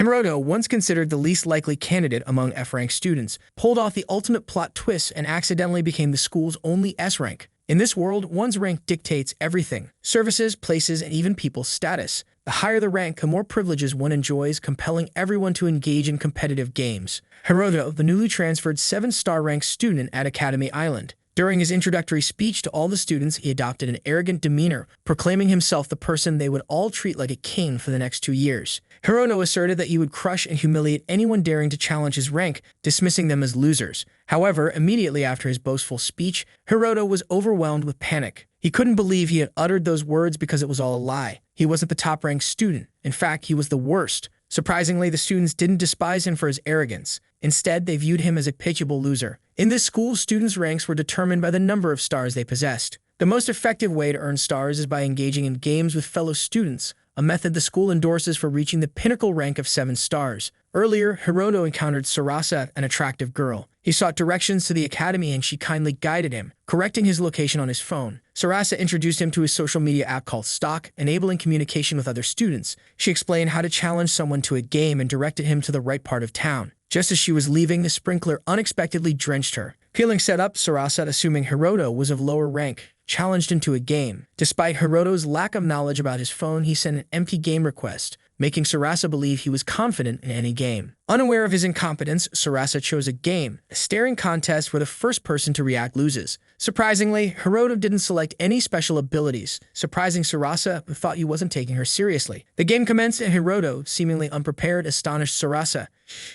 Hiroto, once considered the least likely candidate among F-rank students, pulled off the ultimate plot twist and accidentally became the school's only S-rank. In this world, one's rank dictates everything: services, places, and even people's status. The higher the rank, the more privileges one enjoys, compelling everyone to engage in competitive games. Hiroto, the newly transferred 7-star ranked student at Academy Island. During his introductory speech to all the students, he adopted an arrogant demeanor, proclaiming himself the person they would all treat like a king for the next 2 years. Hiroto asserted that he would crush and humiliate anyone daring to challenge his rank, dismissing them as losers. However, immediately after his boastful speech, Hiroto was overwhelmed with panic. He couldn't believe he had uttered those words because it was all a lie. He wasn't the top-ranked student. In fact, he was the worst. Surprisingly, the students didn't despise him for his arrogance. Instead, they viewed him as a pitiable loser. In this school, students' ranks were determined by the number of stars they possessed. The most effective way to earn stars is by engaging in games with fellow students, a method the school endorses for reaching the pinnacle rank of 7 stars. Earlier, Hiroto encountered Sarasa, an attractive girl. He sought directions to the academy and she kindly guided him, correcting his location on his phone. Sarasa introduced him to his social media app called Stock, enabling communication with other students. She explained how to challenge someone to a game and directed him to the right part of town. Just as she was leaving, the sprinkler unexpectedly drenched her. Feeling set up, Sarasa, assuming Hiroto was of lower rank, challenged him to a game. Despite Hiroto's lack of knowledge about his phone, he sent an empty game request, making Sarasa believe he was confident in any game. Unaware of his incompetence, Sarasa chose a game, a staring contest where the first person to react loses. Surprisingly, Hiroto didn't select any special abilities, surprising Sarasa, who thought he wasn't taking her seriously. The game commenced and Hiroto, seemingly unprepared, astonished Sarasa.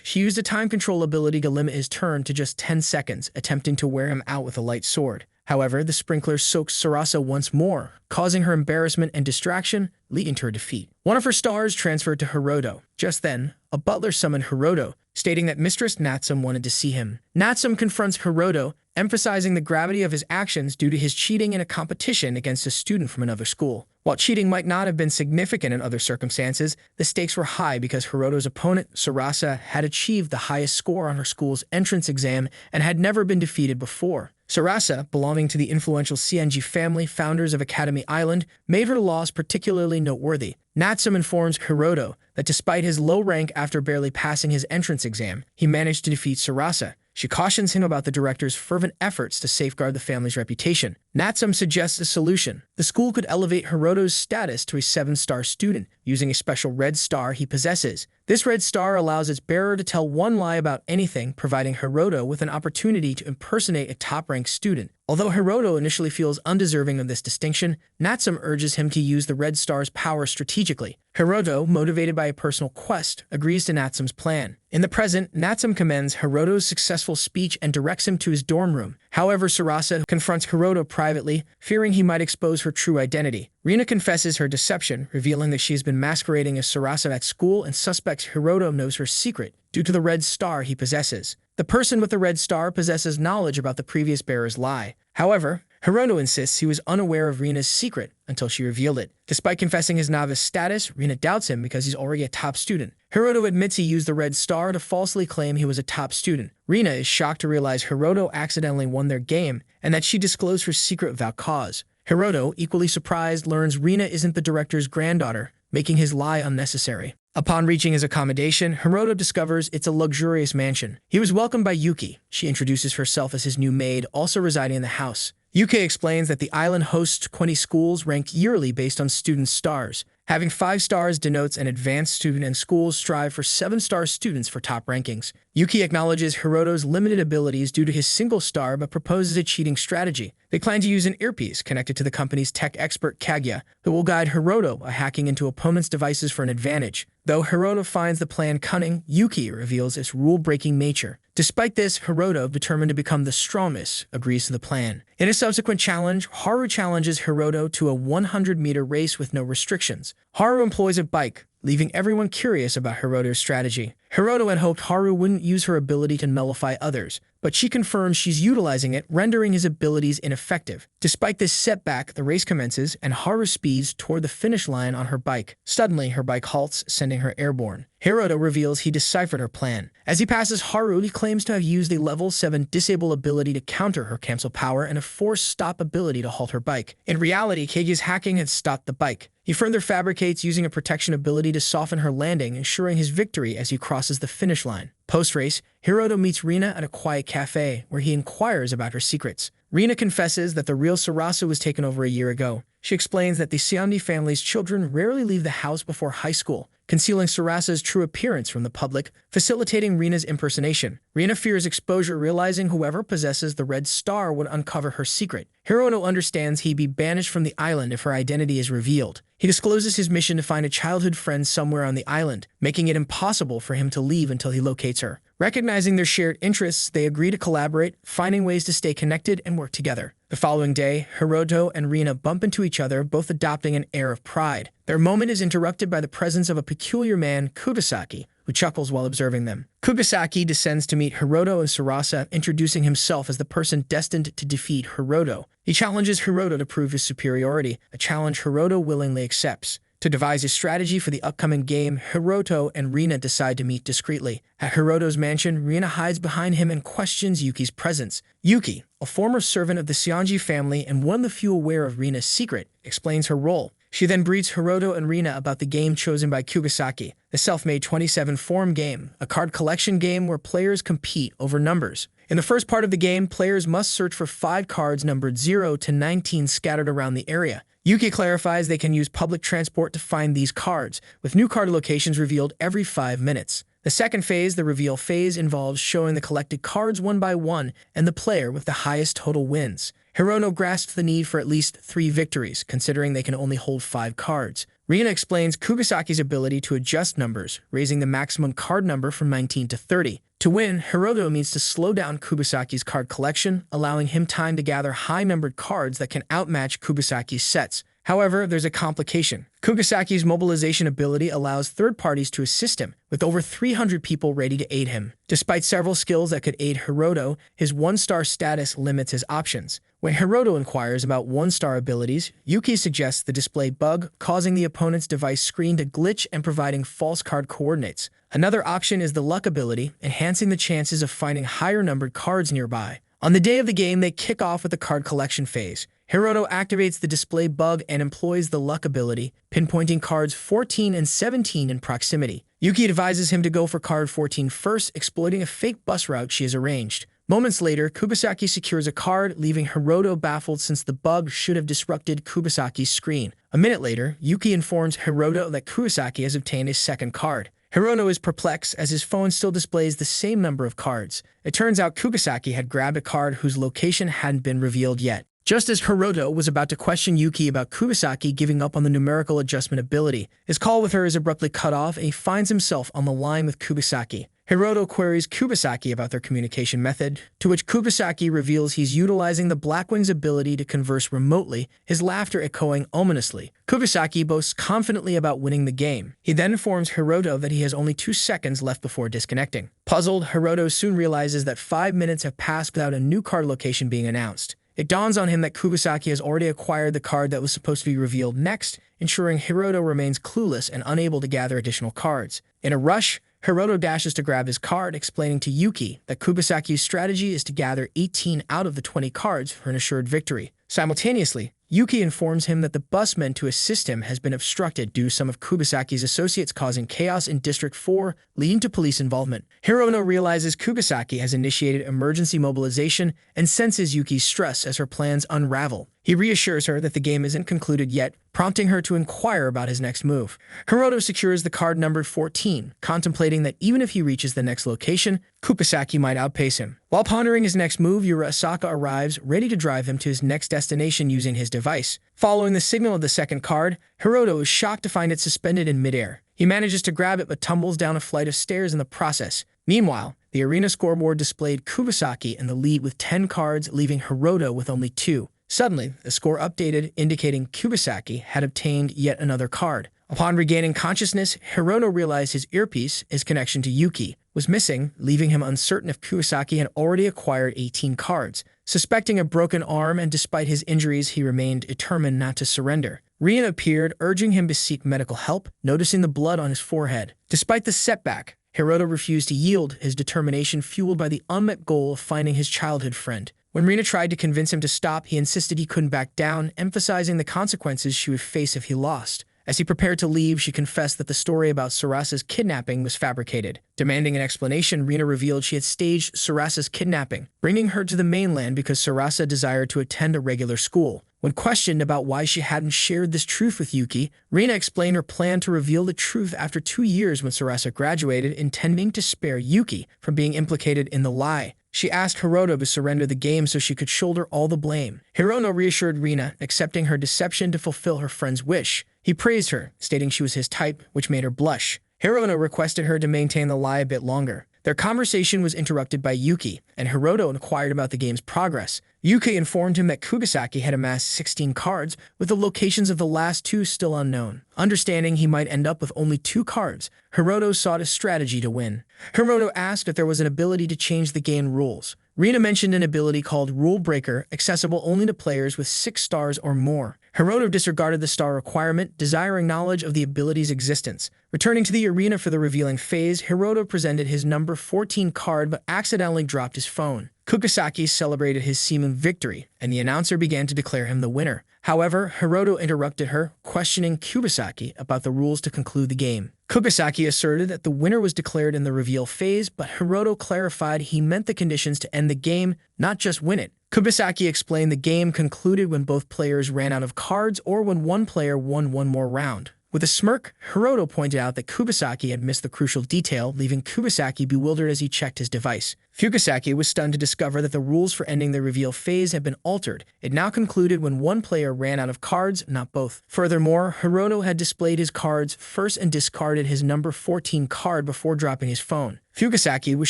She used a time control ability to limit his turn to just 10 seconds, attempting to wear him out with a light sword. However, the sprinkler soaked Sarasa once more, causing her embarrassment and distraction, leading to her defeat. One of her stars transferred to Hiroto. Just then, a butler summoned Hiroto, stating that Mistress Natsum wanted to see him. Natsum confronts Hiroto, emphasizing the gravity of his actions due to his cheating in a competition against a student from another school. While cheating might not have been significant in other circumstances, the stakes were high because Hiroto's opponent, Sarasa, had achieved the highest score on her school's entrance exam and had never been defeated before. Sarasa, belonging to the influential CNG family, founders of Academy Island, made her loss particularly noteworthy. Natsum informs Hiroto that despite his low rank after barely passing his entrance exam, he managed to defeat Sarasa. She cautions him about the director's fervent efforts to safeguard the family's reputation. Natsum suggests a solution. The school could elevate Hiroto's status to a 7-star student, using a special red star he possesses. This red star allows its bearer to tell one lie about anything, providing Hiroto with an opportunity to impersonate a top-ranked student. Although Hiroto initially feels undeserving of this distinction, Natsum urges him to use the red star's power strategically. Hiroto, motivated by a personal quest, agrees to Natsum's plan. In the present, Natsum commends Hiroto's successful speech and directs him to his dorm room. However, Sarasa confronts Hiroto privately, fearing he might expose her true identity. Rina confesses her deception, revealing that she has been masquerading as Sarasa at school and suspects Hiroto knows her secret due to the red star he possesses. The person with the red star possesses knowledge about the previous bearer's lie. However, Hiroto insists he was unaware of Rina's secret until she revealed it. Despite confessing his novice status, Rina doubts him because he's already a top student. Hiroto admits he used the red star to falsely claim he was a top student. Rina is shocked to realize Hiroto accidentally won their game and that she disclosed her secret without cause. Hiroto, equally surprised, learns Rina isn't the director's granddaughter, making his lie unnecessary. Upon reaching his accommodation, Hiroto discovers it's a luxurious mansion. He was welcomed by Yuki. She introduces herself as his new maid, also residing in the house. Yuki explains that the island hosts 20 schools ranked yearly based on student stars. Having 5 stars denotes an advanced student, and schools strive for 7-star students for top rankings. Yuki acknowledges Hiroto's limited abilities due to his single star but proposes a cheating strategy. They plan to use an earpiece connected to the company's tech expert Kaguya that will guide Hiroto by hacking into opponents' devices for an advantage. Though Hiroto finds the plan cunning, Yuki reveals its rule-breaking nature. Despite this, Hiroto, determined to become the strongest, agrees to the plan. In a subsequent challenge, Haru challenges Hiroto to a 100-meter race with no restrictions. Haru employs a bike, leaving everyone curious about Hiroto's strategy. Hiroto had hoped Haru wouldn't use her ability to nullify others, but she confirms she's utilizing it, rendering his abilities ineffective. Despite this setback, the race commences, and Haru speeds toward the finish line on her bike. Suddenly, her bike halts, sending her airborne. Hiroto reveals he deciphered her plan. As he passes Haru, he claims to have used a level 7 disable ability to counter her cancel power and a force stop ability to halt her bike. In reality, Keigi's hacking had stopped the bike. He further fabricates using a protection ability to soften her landing, ensuring his victory as he crosses the finish line. Post-race, Hiroto meets Rina at a quiet cafe, where he inquires about her secrets. Rina confesses that the real Sarasa was taken over a year ago. She explains that the Seondi family's children rarely leave the house before high school, concealing Sarasa's true appearance from the public, facilitating Rina's impersonation. Rina fears exposure, realizing whoever possesses the red star would uncover her secret. Hiroto understands he'd be banished from the island if her identity is revealed. He discloses his mission to find a childhood friend somewhere on the island, making it impossible for him to leave until he locates her. Recognizing their shared interests, they agree to collaborate, finding ways to stay connected and work together. The following day, Hiroto and Rina bump into each other, both adopting an air of pride. Their moment is interrupted by the presence of a peculiar man, Kugasaki, who chuckles while observing them. Kugasaki descends to meet Hiroto and Sarasa, introducing himself as the person destined to defeat Hiroto. He challenges Hiroto to prove his superiority, a challenge Hiroto willingly accepts. To devise a strategy for the upcoming game, Hiroto and Rina decide to meet discreetly. At Hiroto's mansion, Rina hides behind him and questions Yuki's presence. Yuki, a former servant of the Seonji family and one of the few aware of Rina's secret, explains her role. She then briefs Hiroto and Rina about the game chosen by Kugasaki, the self-made 27-form game, a card collection game where players compete over numbers. In the first part of the game, players must search for 5 cards numbered 0 to 19 scattered around the area. Yuki clarifies they can use public transport to find these cards, with new card locations revealed every 5 minutes. The second phase, the reveal phase, involves showing the collected cards one by one and the player with the highest total wins. Hiroto grasps the need for at least 3 victories, considering they can only hold 5 cards. Rina explains Kugasaki's ability to adjust numbers, raising the maximum card number from 19 to 30. To win, Hiroto needs to slow down Kugasaki's card collection, allowing him time to gather high-numbered cards that can outmatch Kugasaki's sets. However, there's a complication. Kugasaki's mobilization ability allows third parties to assist him, with over 300 people ready to aid him. Despite several skills that could aid Hiroto, his 1-star status limits his options. When Hiroto inquires about 1-star abilities, Yuki suggests the display bug, causing the opponent's device screen to glitch and providing false card coordinates. Another option is the luck ability, enhancing the chances of finding higher-numbered cards nearby. On the day of the game, they kick off with the card collection phase. Hiroto activates the display bug and employs the luck ability, pinpointing cards 14 and 17 in proximity. Yuki advises him to go for card 14 first, exploiting a fake bus route she has arranged. Moments later, Kugasaki secures a card, leaving Hiroto baffled since the bug should have disrupted Kugasaki's screen. A minute later, Yuki informs Hiroto that Kugasaki has obtained a second card. Hiroto is perplexed as his phone still displays the same number of cards. It turns out Kugasaki had grabbed a card whose location hadn't been revealed yet. Just as Hiroto was about to question Yuki about Kugasaki giving up on the numerical adjustment ability, his call with her is abruptly cut off and he finds himself on the line with Kugasaki. Hiroto queries Kugasaki about their communication method, to which Kugasaki reveals he's utilizing the Blackwing's ability to converse remotely, his laughter echoing ominously. Kugasaki boasts confidently about winning the game. He then informs Hiroto that he has only 2 seconds left before disconnecting. Puzzled, Hiroto soon realizes that 5 minutes have passed without a new card location being announced. It dawns on him that Kugasaki has already acquired the card that was supposed to be revealed next, ensuring Hiroto remains clueless and unable to gather additional cards. In a rush, Hiroto dashes to grab his card, explaining to Yuki that Kugasaki's strategy is to gather 18 out of the 20 cards for an assured victory. Simultaneously, Yuki informs him that the bus meant to assist him has been obstructed due to some of Kugasaki's associates causing chaos in District 4, leading to police involvement. Hirono realizes Kugasaki has initiated emergency mobilization and senses Yuki's stress as her plans unravel. He reassures her that the game isn't concluded yet, prompting her to inquire about his next move. Hiroto secures the card numbered 14, contemplating that even if he reaches the next location, Kugasaki might outpace him. While pondering his next move, Asaka arrives, ready to drive him to his next destination using his device. Following the signal of the second card, Hiroto is shocked to find it suspended in midair. He manages to grab it but tumbles down a flight of stairs in the process. Meanwhile, the arena scoreboard displayed Kugasaki in the lead with 10 cards, leaving Hiroto with only 2. Suddenly, the score updated, indicating Kugasaki had obtained yet another card. Upon regaining consciousness, Hirono realized his earpiece, his connection to Yuki, was missing, leaving him uncertain if Kurosaki had already acquired 18 cards. Suspecting a broken arm and despite his injuries, he remained determined not to surrender. Rian appeared, urging him to seek medical help, noticing the blood on his forehead. Despite the setback, Hirono refused to yield, his determination fueled by the unmet goal of finding his childhood friend. When Rina tried to convince him to stop, he insisted he couldn't back down, emphasizing the consequences she would face if he lost. As he prepared to leave, she confessed that the story about Sarasa's kidnapping was fabricated. Demanding an explanation, Rina revealed she had staged Sarasa's kidnapping, bringing her to the mainland because Sarasa desired to attend a regular school. When questioned about why she hadn't shared this truth with Yuki, Rina explained her plan to reveal the truth after 2 years when Sarasa graduated, intending to spare Yuki from being implicated in the lie. She asked Hirono to surrender the game so she could shoulder all the blame. Hirono reassured Rina, accepting her deception to fulfill her friend's wish. He praised her, stating she was his type, which made her blush. Hirono requested her to maintain the lie a bit longer. Their conversation was interrupted by Yuki, and Hirono inquired about the game's progress. Yuki informed him that Kurosaki had amassed 16 cards, with the locations of the last 2 still unknown. Understanding he might end up with only 2 cards, Hirono sought a strategy to win. Hirono asked if there was an ability to change the game rules. Rina mentioned an ability called Rule Breaker, accessible only to players with 6 stars or more. Hirono disregarded the star requirement, desiring knowledge of the ability's existence. Returning to the arena for the revealing phase, Hirono presented his number 14 card but accidentally dropped his phone. Kurosaki celebrated his seeming victory, and the announcer began to declare him the winner. However, Hirono interrupted her, questioning Kurosaki about the rules to conclude the game. Kurosaki asserted that the winner was declared in the reveal phase, but Hirono clarified he meant the conditions to end the game, not just win it. Kurosaki explained the game concluded when both players ran out of cards or when one player won one more round. With a smirk, Hirono pointed out that Kurosaki had missed the crucial detail, leaving Kurosaki bewildered as he checked his device. Kurosaki was stunned to discover that the rules for ending the reveal phase had been altered. It now concluded when one player ran out of cards, not both. Furthermore, Hirono had displayed his cards first and discarded his number 14 card before dropping his phone. Kurosaki was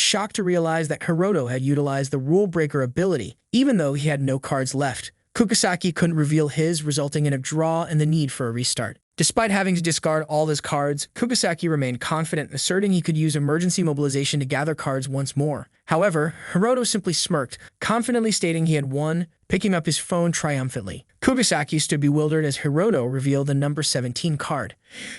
shocked to realize that Hirono had utilized the Rule Breaker ability, even though he had no cards left. Kurosaki couldn't reveal his, resulting in a draw and the need for a restart. Despite having to discard all his cards, Kurosaki remained confident, asserting he could use emergency mobilization to gather cards once more. However, Hirono simply smirked, confidently stating he had won, picking up his phone triumphantly. Kurosaki stood bewildered as Hirono revealed the number 17 card.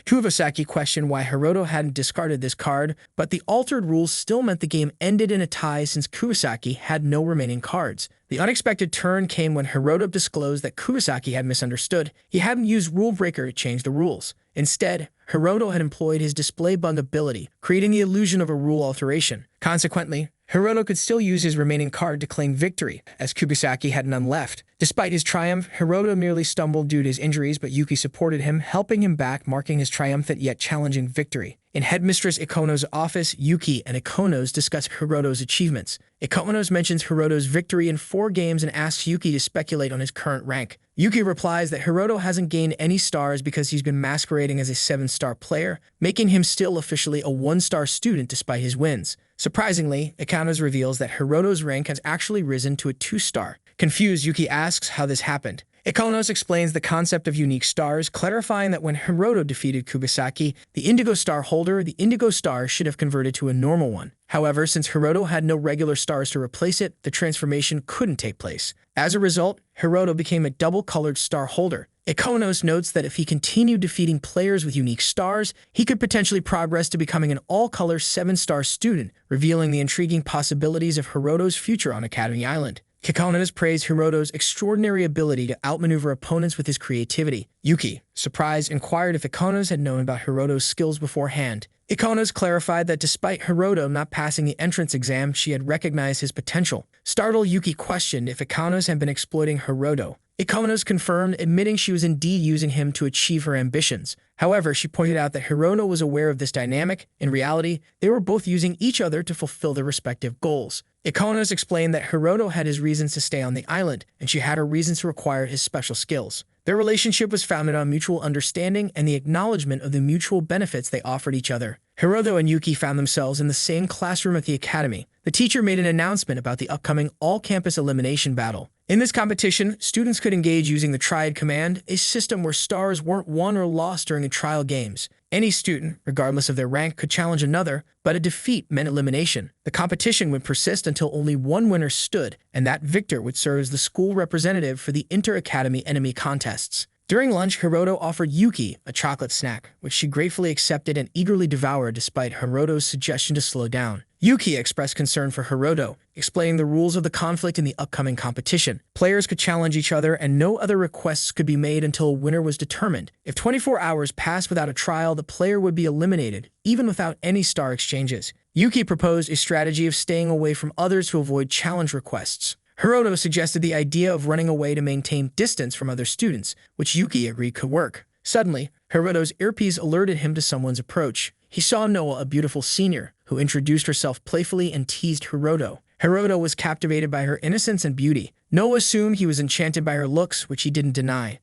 Kurosaki questioned why Hirono hadn't discarded this card, but the altered rules still meant the game ended in a tie since Kurosaki had no remaining cards. The unexpected turn came when Hirono disclosed that Kurosaki had misunderstood. He hadn't used Rule Breaker to change the rules. Instead, Hirono had employed his display bug ability, creating the illusion of a rule alteration. Consequently, Hirono could still use his remaining card to claim victory, as Kurosaki had none left. Despite his triumph, Hirono merely stumbled due to his injuries, but Yuki supported him, helping him back, marking his triumphant yet challenging victory. In Headmistress Ikono's office, Yuki and Ikonos discuss Hirono's achievements. Ikonos mentions Hirono's victory in 4 games and asks Yuki to speculate on his current rank. Yuki replies that Hirono hasn't gained any stars because he's been masquerading as a 7-star player, making him still officially a 1-star student despite his wins. Surprisingly, Ikonos reveals that Hirono's rank has actually risen to a 2-star. Confused, Yuki asks how this happened. Ikonos explains the concept of unique stars, clarifying that when Hirono defeated Kurosaki, the Indigo Star holder, the Indigo Star should have converted to a normal one. However, since Hirono had no regular stars to replace it, the transformation couldn't take place. As a result, Hirono became a double-colored star holder. Ikonos notes that if he continued defeating players with unique stars, he could potentially progress to becoming an all-color 7-star student, revealing the intriguing possibilities of Hirono's future on Academy Island. Ikonos praised Hirono's extraordinary ability to outmaneuver opponents with his creativity. Yuki, surprised, inquired if Ikonos had known about Hirono's skills beforehand. Ikonos clarified that despite Hirono not passing the entrance exam, she had recognized his potential. Startled, Yuki questioned if Ikonos had been exploiting Hirono. Ikonos confirmed, admitting she was indeed using him to achieve her ambitions. However, she pointed out that Hirono was aware of this dynamic. In reality, they were both using each other to fulfill their respective goals. Ikonos explained that Hirono had his reasons to stay on the island, and she had her reasons to require his special skills. Their relationship was founded on mutual understanding and the acknowledgement of the mutual benefits they offered each other. Hirono and Yuki found themselves in the same classroom at the academy. the teacher made an announcement about the upcoming all-campus elimination battle. In this competition, students could engage using the triad command, a system where stars weren't won or lost during the trial games. Any student, regardless of their rank, could challenge another, but a defeat meant elimination. The competition would persist until only one winner stood, and that victor would serve as the school representative for the inter-academy enemy contests. During lunch, Hiroto offered Yuki a chocolate snack, which she gratefully accepted and eagerly devoured despite Hiroto's suggestion to slow down. Yuki expressed concern for Hiroto, explaining the rules of the conflict in the upcoming competition. Players could challenge each other, and no other requests could be made until a winner was determined. If 24 hours passed without a trial, the player would be eliminated, even without any star exchanges. Yuki proposed a strategy of staying away from others to avoid challenge requests. Hiroto suggested the idea of running away to maintain distance from other students, which Yuki agreed could work. Suddenly, Hiroto's earpiece alerted him to someone's approach. He saw Noa, a beautiful senior, who introduced herself playfully and teased Hiroto. Hiroto was captivated by her innocence and beauty. Noa assumed he was enchanted by her looks, which he didn't deny.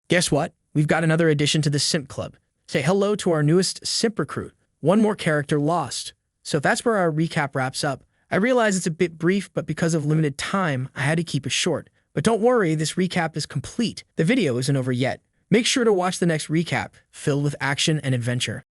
Guess what? We've got another addition to the Simp Club. Say hello to our newest Simp recruit. One more character lost. So that's where our recap wraps up. I realize it's a bit brief, but because of limited time, I had to keep it short. But don't worry, this recap is complete. The video isn't over yet. Make sure to watch the next recap, filled with action and adventure.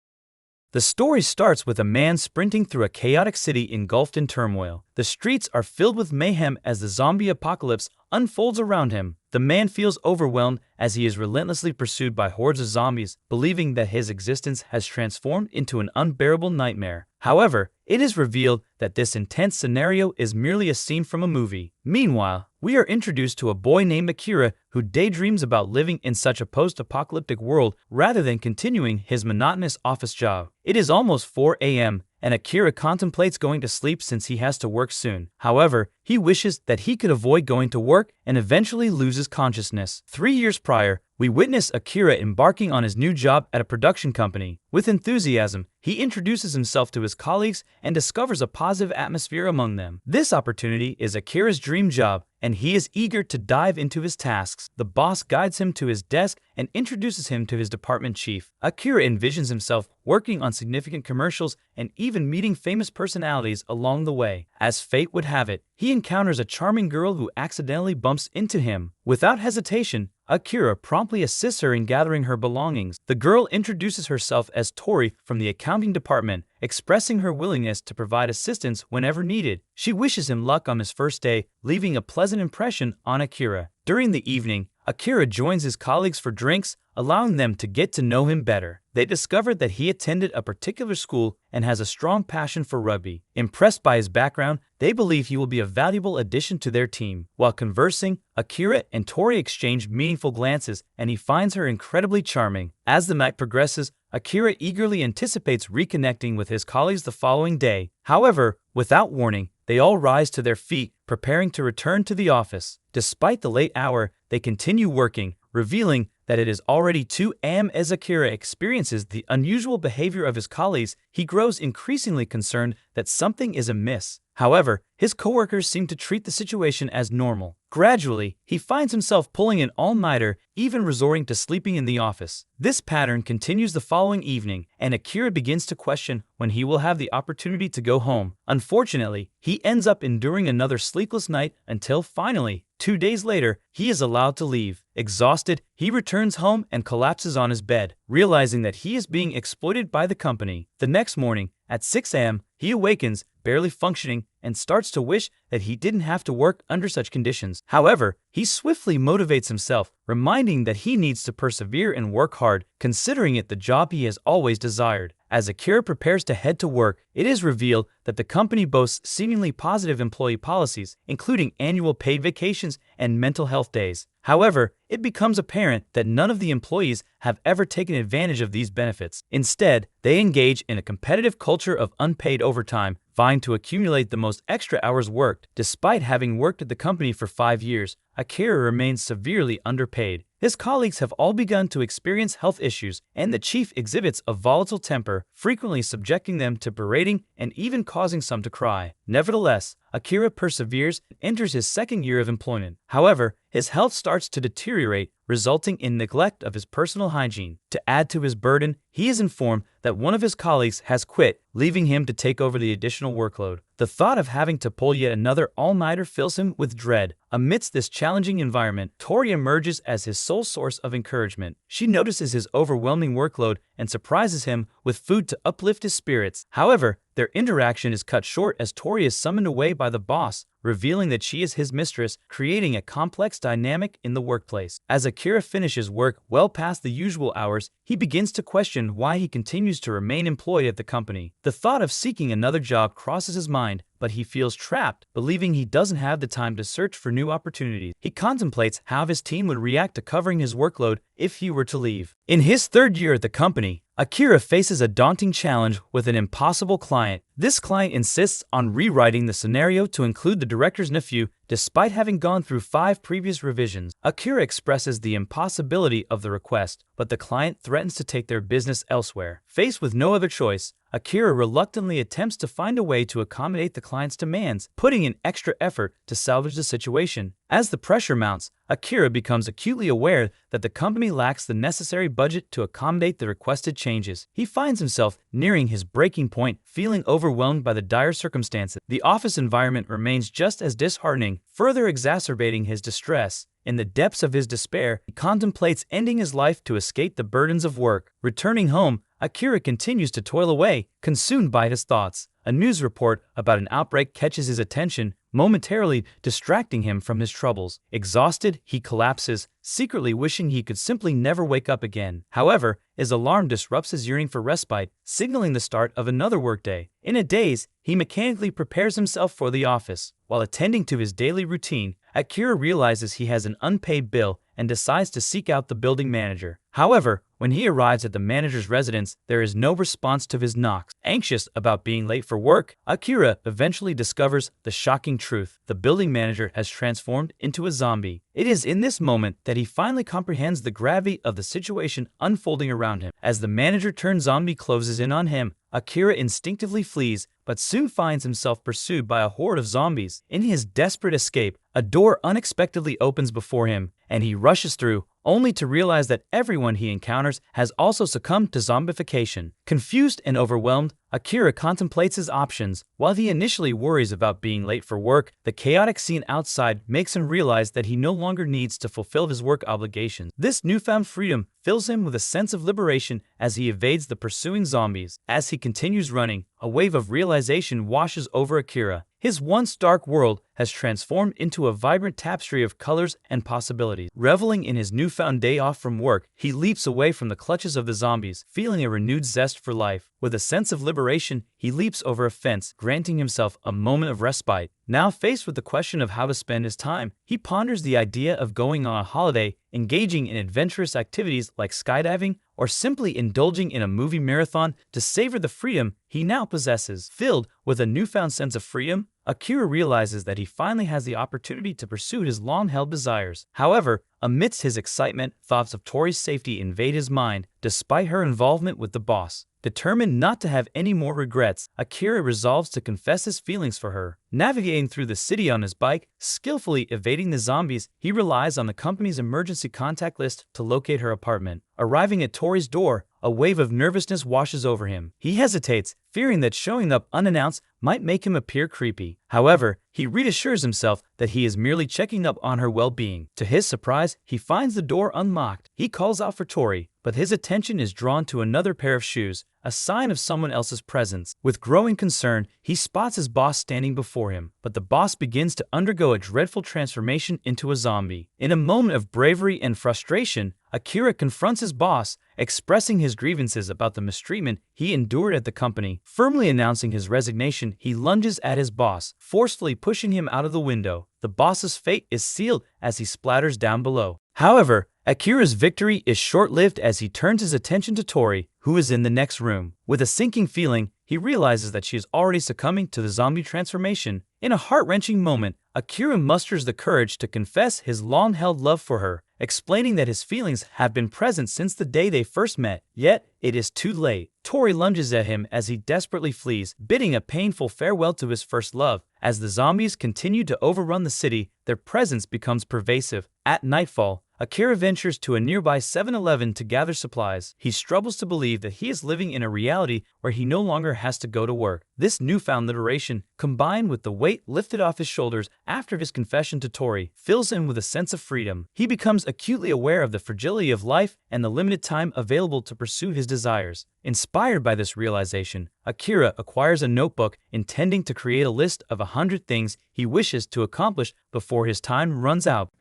The story starts with a man sprinting through a chaotic city engulfed in turmoil. The streets are filled with mayhem as the zombie apocalypse unfolds around him. The man feels overwhelmed as he is relentlessly pursued by hordes of zombies, believing that his existence has transformed into an unbearable nightmare. However, it is revealed that this intense scenario is merely a scene from a movie. Meanwhile, we are introduced to a boy named Akira who daydreams about living in such a post-apocalyptic world rather than continuing his monotonous office job. It is almost 4 a.m., and Akira contemplates going to sleep since he has to work soon. However, he wishes that he could avoid going to work and eventually loses consciousness. 3 years prior, we witness Akira embarking on his new job at a production company. With enthusiasm, he introduces himself to his colleagues and discovers a positive atmosphere among them. This opportunity is Akira's dream job, and he is eager to dive into his tasks. The boss guides him to his desk and introduces him to his department chief. Akira envisions himself working on significant commercials and even meeting famous personalities along the way. As fate would have it, he encounters a charming girl who accidentally bumps into him. Without hesitation, Akira promptly assists her in gathering her belongings. The girl introduces herself as Tori from the accounting department, expressing her willingness to provide assistance whenever needed. She wishes him luck on his first day, leaving a pleasant impression on Akira. During the evening, Akira joins his colleagues for drinks, allowing them to get to know him better. They discover that he attended a particular school and has a strong passion for rugby. Impressed by his background, they believe he will be a valuable addition to their team. While conversing, Akira and Tori exchange meaningful glances, and he finds her incredibly charming. As the night progresses, Akira eagerly anticipates reconnecting with his colleagues the following day. However, without warning, they all rise to their feet, preparing to return to the office. Despite the late hour, they continue working, revealing that it is already 2 a.m. As Akira experiences the unusual behavior of his colleagues, he grows increasingly concerned that something is amiss. However, his coworkers seem to treat the situation as normal. Gradually, he finds himself pulling an all-nighter, even resorting to sleeping in the office. This pattern continues the following evening, and Akira begins to question when he will have the opportunity to go home. Unfortunately, he ends up enduring another sleepless night until finally, 2 days later, he is allowed to leave. Exhausted, he returns home and collapses on his bed, realizing that he is being exploited by the company. The next morning, at 6 a.m., he awakens, barely functioning, and starts to wish that he didn't have to work under such conditions. However, he swiftly motivates himself, reminding that he needs to persevere and work hard, considering it the job he has always desired. As Akira prepares to head to work, it is revealed that the company boasts seemingly positive employee policies, including annual paid vacations and mental health days. However, it becomes apparent that none of the employees have ever taken advantage of these benefits. Instead, they engage in a competitive culture of unpaid overtime, vying to accumulate the most extra hours worked. Despite having worked at the company for 5 years, Akira remains severely underpaid. His colleagues have all begun to experience health issues, and the chief exhibits a volatile temper, frequently subjecting them to berating and even causing some to cry. Nevertheless, Akira perseveres and enters his 2nd year of employment. However, his health starts to deteriorate, resulting in neglect of his personal hygiene. To add to his burden, he is informed that one of his colleagues has quit, leaving him to take over the additional workload. The thought of having to pull yet another all-nighter fills him with dread. Amidst this challenging environment, Tori emerges as his sole source of encouragement. She notices his overwhelming workload and surprises him with food to uplift his spirits. However, their interaction is cut short as Tori is summoned away by the boss, revealing that she is his mistress, creating a complex dynamic in the workplace. As Akira finishes work well past the usual hours, he begins to question why he continues to remain employed at the company. The thought of seeking another job crosses his mind, but he feels trapped, believing he doesn't have the time to search for new opportunities. He contemplates how his team would react to covering his workload if he were to leave. In his third year at the company, Akira faces a daunting challenge with an impossible client. This client insists on rewriting the scenario to include the director's nephew, despite having gone through 5 previous revisions. Akira expresses the impossibility of the request, but the client threatens to take their business elsewhere. Faced with no other choice, Akira reluctantly attempts to find a way to accommodate the client's demands, putting in extra effort to salvage the situation. As the pressure mounts, Akira becomes acutely aware that the company lacks the necessary budget to accommodate the requested changes. He finds himself nearing his breaking point, feeling overwhelmed by the dire circumstances. The office environment remains just as disheartening, further exacerbating his distress. In the depths of his despair, he contemplates ending his life to escape the burdens of work. Returning home, Akira continues to toil away, consumed by his thoughts. A news report about an outbreak catches his attention, momentarily distracting him from his troubles. Exhausted, he collapses, secretly wishing he could simply never wake up again. However, his alarm disrupts his yearning for respite, signaling the start of another workday. In a daze, he mechanically prepares himself for the office. While attending to his daily routine, Akira realizes he has an unpaid bill and decides to seek out the building manager. However, when he arrives at the manager's residence, there is no response to his knocks. Anxious about being late for work, Akira eventually discovers the shocking truth. The building manager has transformed into a zombie. It is in this moment that he finally comprehends the gravity of the situation unfolding around him. As the manager-turned-zombie closes in on him, Akira instinctively flees, but soon finds himself pursued by a horde of zombies. In his desperate escape, a door unexpectedly opens before him, and he rushes through, only to realize that everyone he encounters has also succumbed to zombification. Confused and overwhelmed, Akira contemplates his options. While he initially worries about being late for work, the chaotic scene outside makes him realize that he no longer needs to fulfill his work obligations. This newfound freedom fills him with a sense of liberation as he evades the pursuing zombies. As he continues running, a wave of realization washes over Akira. His once dark world has transformed into a vibrant tapestry of colors and possibilities. Reveling in his newfound day off from work, he leaps away from the clutches of the zombies, feeling a renewed zest for life. With a sense of liberation, he leaps over a fence, granting himself a moment of respite. Now faced with the question of how to spend his time, he ponders the idea of going on a holiday, engaging in adventurous activities like skydiving, or simply indulging in a movie marathon to savor the freedom he now possesses. Filled with a newfound sense of freedom, Akira realizes that he finally has the opportunity to pursue his long-held desires. However, amidst his excitement, thoughts of Tori's safety invade his mind, despite her involvement with the boss. Determined not to have any more regrets, Akira resolves to confess his feelings for her. Navigating through the city on his bike, skillfully evading the zombies, he relies on the company's emergency contact list to locate her apartment. Arriving at Tori's door, a wave of nervousness washes over him. He hesitates, fearing that showing up unannounced might make him appear creepy. However, he reassures himself that he is merely checking up on her well-being. To his surprise, he finds the door unlocked. He calls out for Tori, but his attention is drawn to another pair of shoes, a sign of someone else's presence. With growing concern, he spots his boss standing before him, but the boss begins to undergo a dreadful transformation into a zombie. In a moment of bravery and frustration, Akira confronts his boss, expressing his grievances about the mistreatment he endured at the company. Firmly announcing his resignation, he lunges at his boss, forcefully pushing him out of the window. The boss's fate is sealed as he splatters down below. However, Akira's victory is short-lived as he turns his attention to Tori, who is in the next room. With a sinking feeling, he realizes that she is already succumbing to the zombie transformation. In a heart-wrenching moment, Akira musters the courage to confess his long-held love for her, explaining that his feelings have been present since the day they first met. Yet, it is too late. Tori lunges at him as he desperately flees, bidding a painful farewell to his first love. As the zombies continue to overrun the city, their presence becomes pervasive. At nightfall, Akira ventures to a nearby 7-Eleven to gather supplies. He struggles to believe that he is living in a reality where he no longer has to go to work. This newfound liberation, combined with the weight lifted off his shoulders after his confession to Tori, fills him with a sense of freedom. He becomes acutely aware of the fragility of life and the limited time available to pursue his desires. Inspired by this realization, Akira acquires a notebook intending to create a list of 100 things he wishes to accomplish before his time runs out.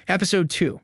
Episode 2.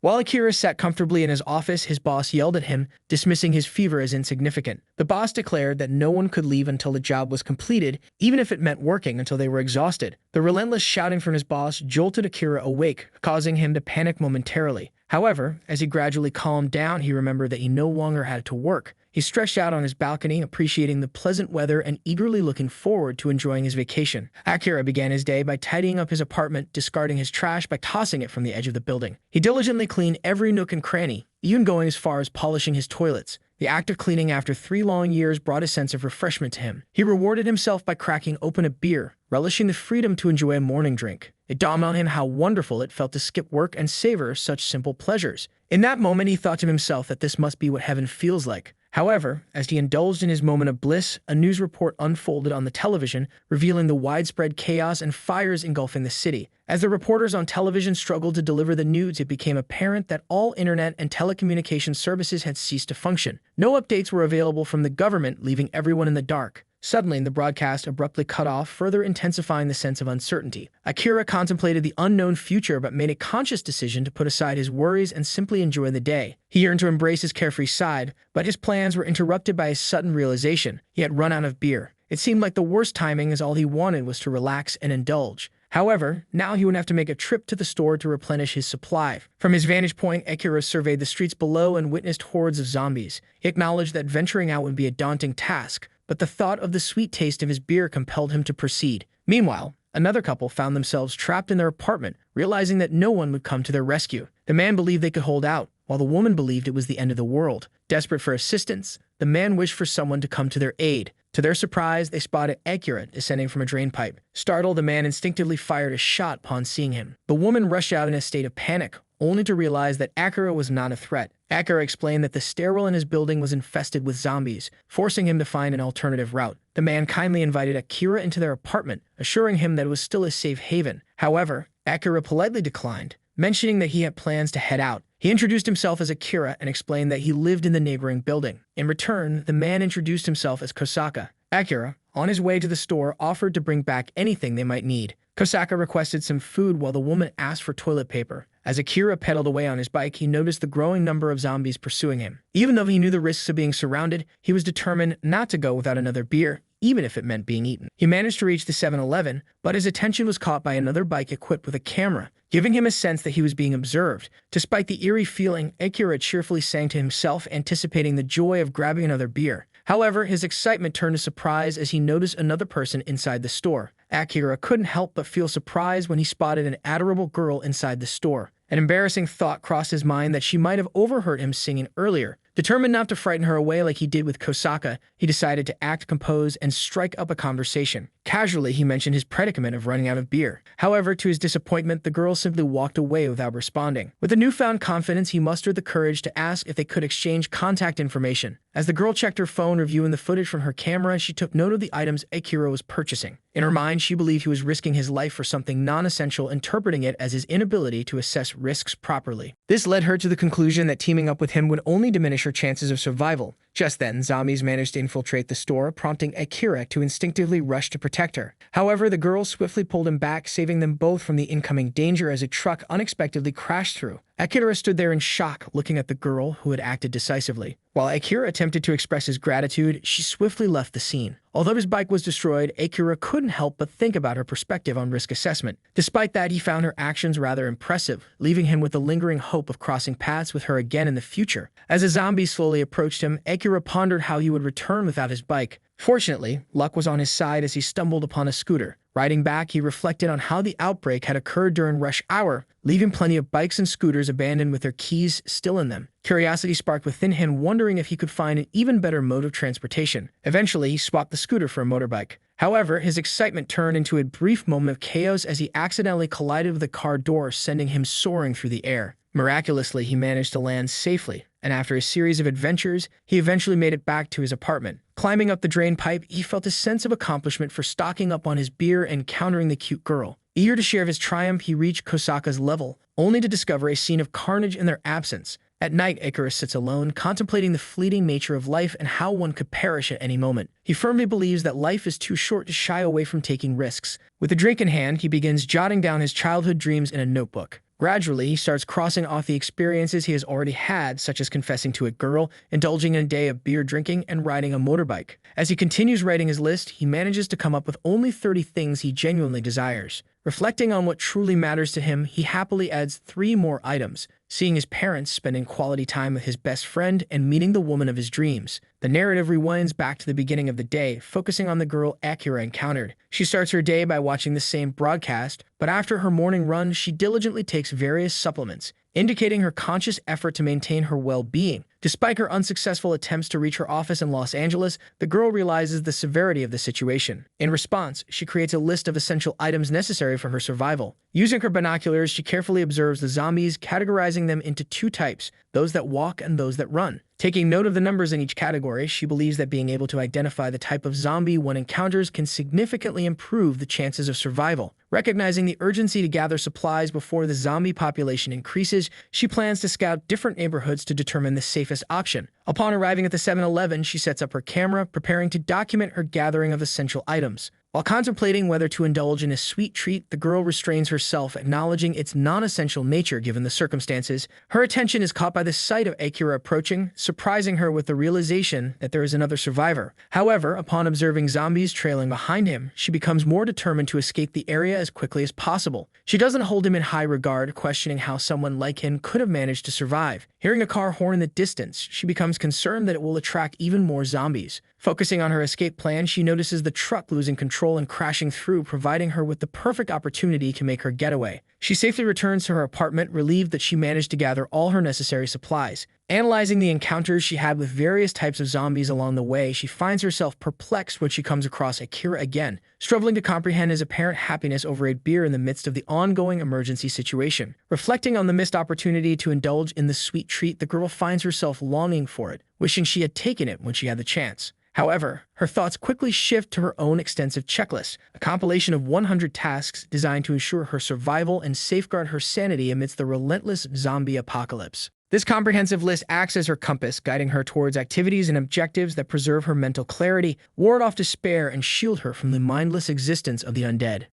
While Akira sat comfortably in his office, his boss yelled at him, dismissing his fever as insignificant. The boss declared that no one could leave until the job was completed, even if it meant working until they were exhausted. The relentless shouting from his boss jolted Akira awake, causing him to panic momentarily. However, as he gradually calmed down, he remembered that he no longer had to work. He stretched out on his balcony, appreciating the pleasant weather and eagerly looking forward to enjoying his vacation. Akira began his day by tidying up his apartment, discarding his trash by tossing it from the edge of the building. He diligently cleaned every nook and cranny, even going as far as polishing his toilets. The act of cleaning after 3 long years brought a sense of refreshment to him. He rewarded himself by cracking open a beer, relishing the freedom to enjoy a morning drink. It dawned on him how wonderful it felt to skip work and savor such simple pleasures. In that moment, he thought to himself that this must be what heaven feels like. However, as he indulged in his moment of bliss, a news report unfolded on the television, revealing the widespread chaos and fires engulfing the city. As the reporters on television struggled to deliver the news, it became apparent that all internet and telecommunication services had ceased to function. No updates were available from the government, leaving everyone in the dark. Suddenly, the broadcast abruptly cut off, further intensifying the sense of uncertainty. Akira contemplated the unknown future but made a conscious decision to put aside his worries and simply enjoy the day. He yearned to embrace his carefree side, but his plans were interrupted by a sudden realization. He had run out of beer. It seemed like the worst timing, as all he wanted was to relax and indulge. However, now he would have to make a trip to the store to replenish his supply. From his vantage point, Akira surveyed the streets below and witnessed hordes of zombies. He acknowledged that venturing out would be a daunting task, but the thought of the sweet taste of his beer compelled him to proceed. Meanwhile, another couple found themselves trapped in their apartment, realizing that no one would come to their rescue. The man believed they could hold out, while the woman believed it was the end of the world. Desperate for assistance, the man wished for someone to come to their aid. To their surprise, they spotted Akira descending from a drainpipe. Startled, the man instinctively fired a shot upon seeing him. The woman rushed out in a state of panic, only to realize that Akira was not a threat. Akira explained that the stairwell in his building was infested with zombies, forcing him to find an alternative route. The man kindly invited Akira into their apartment, assuring him that it was still a safe haven. However, Akira politely declined, mentioning that he had plans to head out. He introduced himself as Akira and explained that he lived in the neighboring building. In return, the man introduced himself as Kosaka. Akira, on his way to the store, offered to bring back anything they might need. Kosaka requested some food while the woman asked for toilet paper. As Akira pedaled away on his bike, he noticed the growing number of zombies pursuing him. Even though he knew the risks of being surrounded, he was determined not to go without another beer, even if it meant being eaten. He managed to reach the 7-Eleven, but his attention was caught by another bike equipped with a camera, giving him a sense that he was being observed. Despite the eerie feeling, Akira cheerfully sang to himself, anticipating the joy of grabbing another beer. However, his excitement turned to surprise as he noticed another person inside the store. Akira couldn't help but feel surprised when he spotted an adorable girl inside the store. An embarrassing thought crossed his mind that she might have overheard him singing earlier. Determined not to frighten her away like he did with Kosaka, he decided to act composed and strike up a conversation. Casually, he mentioned his predicament of running out of beer. However, to his disappointment, the girl simply walked away without responding. With a newfound confidence, he mustered the courage to ask if they could exchange contact information. As the girl checked her phone, reviewing the footage from her camera, she took note of the items Akira was purchasing. In her mind, she believed he was risking his life for something non-essential, interpreting it as his inability to assess risks properly. This led her to the conclusion that teaming up with him would only diminish her chances of survival. Just then, zombies managed to infiltrate the store, prompting Akira to instinctively rush to protect her. However, the girl swiftly pulled him back, saving them both from the incoming danger as a truck unexpectedly crashed through. Akira stood there in shock, looking at the girl who had acted decisively. While Akira attempted to express his gratitude, she swiftly left the scene. Although his bike was destroyed, Akira couldn't help but think about her perspective on risk assessment. Despite that, he found her actions rather impressive, leaving him with a lingering hope of crossing paths with her again in the future. As the zombies slowly approached him, Akira pondered how he would return without his bike. Fortunately, luck was on his side as he stumbled upon a scooter. Riding back, he reflected on how the outbreak had occurred during rush hour, leaving plenty of bikes and scooters abandoned with their keys still in them. Curiosity sparked within him, wondering if he could find an even better mode of transportation. Eventually, he swapped the scooter for a motorbike. However, his excitement turned into a brief moment of chaos as he accidentally collided with a car door, sending him soaring through the air. Miraculously, he managed to land safely, and after a series of adventures, he eventually made it back to his apartment. Climbing up the drain pipe, he felt a sense of accomplishment for stocking up on his beer and countering the cute girl. Eager to share his triumph, he reached Kosaka's level, only to discover a scene of carnage in their absence. At night, Icarus sits alone, contemplating the fleeting nature of life and how one could perish at any moment. He firmly believes that life is too short to shy away from taking risks. With a drink in hand, he begins jotting down his childhood dreams in a notebook. Gradually, he starts crossing off the experiences he has already had, such as confessing to a girl, indulging in a day of beer drinking, and riding a motorbike. As he continues writing his list, he manages to come up with only 30 things he genuinely desires. Reflecting on what truly matters to him, he happily adds 3 more items: seeing his parents, spending quality time with his best friend, and meeting the woman of his dreams. The narrative rewinds back to the beginning of the day, focusing on the girl Akira encountered. She starts her day by watching the same broadcast, but after her morning run, she diligently takes various supplements, indicating her conscious effort to maintain her well-being. Despite her unsuccessful attempts to reach her office in Los Angeles, the girl realizes the severity of the situation. In response, she creates a list of essential items necessary for her survival. Using her binoculars, she carefully observes the zombies, categorizing them into 2 types: those that walk and those that run. Taking note of the numbers in each category, she believes that being able to identify the type of zombie one encounters can significantly improve the chances of survival. Recognizing the urgency to gather supplies before the zombie population increases, she plans to scout different neighborhoods to determine the safest option. Upon arriving at the 7-Eleven, she sets up her camera, preparing to document her gathering of essential items. While contemplating whether to indulge in a sweet treat, the girl restrains herself, acknowledging its non-essential nature given the circumstances. Her attention is caught by the sight of Akira approaching, surprising her with the realization that there is another survivor. However, upon observing zombies trailing behind him, she becomes more determined to escape the area as quickly as possible. She doesn't hold him in high regard, questioning how someone like him could have managed to survive. Hearing a car horn in the distance, she becomes concerned that it will attract even more zombies. Focusing on her escape plan, she notices the truck losing control and crashing through, providing her with the perfect opportunity to make her getaway. She safely returns to her apartment, relieved that she managed to gather all her necessary supplies. Analyzing the encounters she had with various types of zombies along the way, she finds herself perplexed when she comes across Akira again, struggling to comprehend his apparent happiness over a beer in the midst of the ongoing emergency situation. Reflecting on the missed opportunity to indulge in the sweet treat, the girl finds herself longing for it, wishing she had taken it when she had the chance. However, her thoughts quickly shift to her own extensive checklist, a compilation of 100 tasks designed to ensure her survival and safeguard her sanity amidst the relentless zombie apocalypse. This comprehensive list acts as her compass, guiding her towards activities and objectives that preserve her mental clarity, ward off despair, and shield her from the mindless existence of the undead.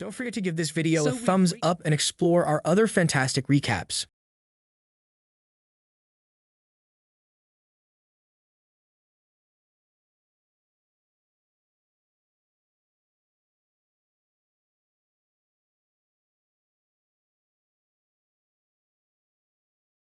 Don't forget to give this video a thumbs up and explore our other fantastic recaps.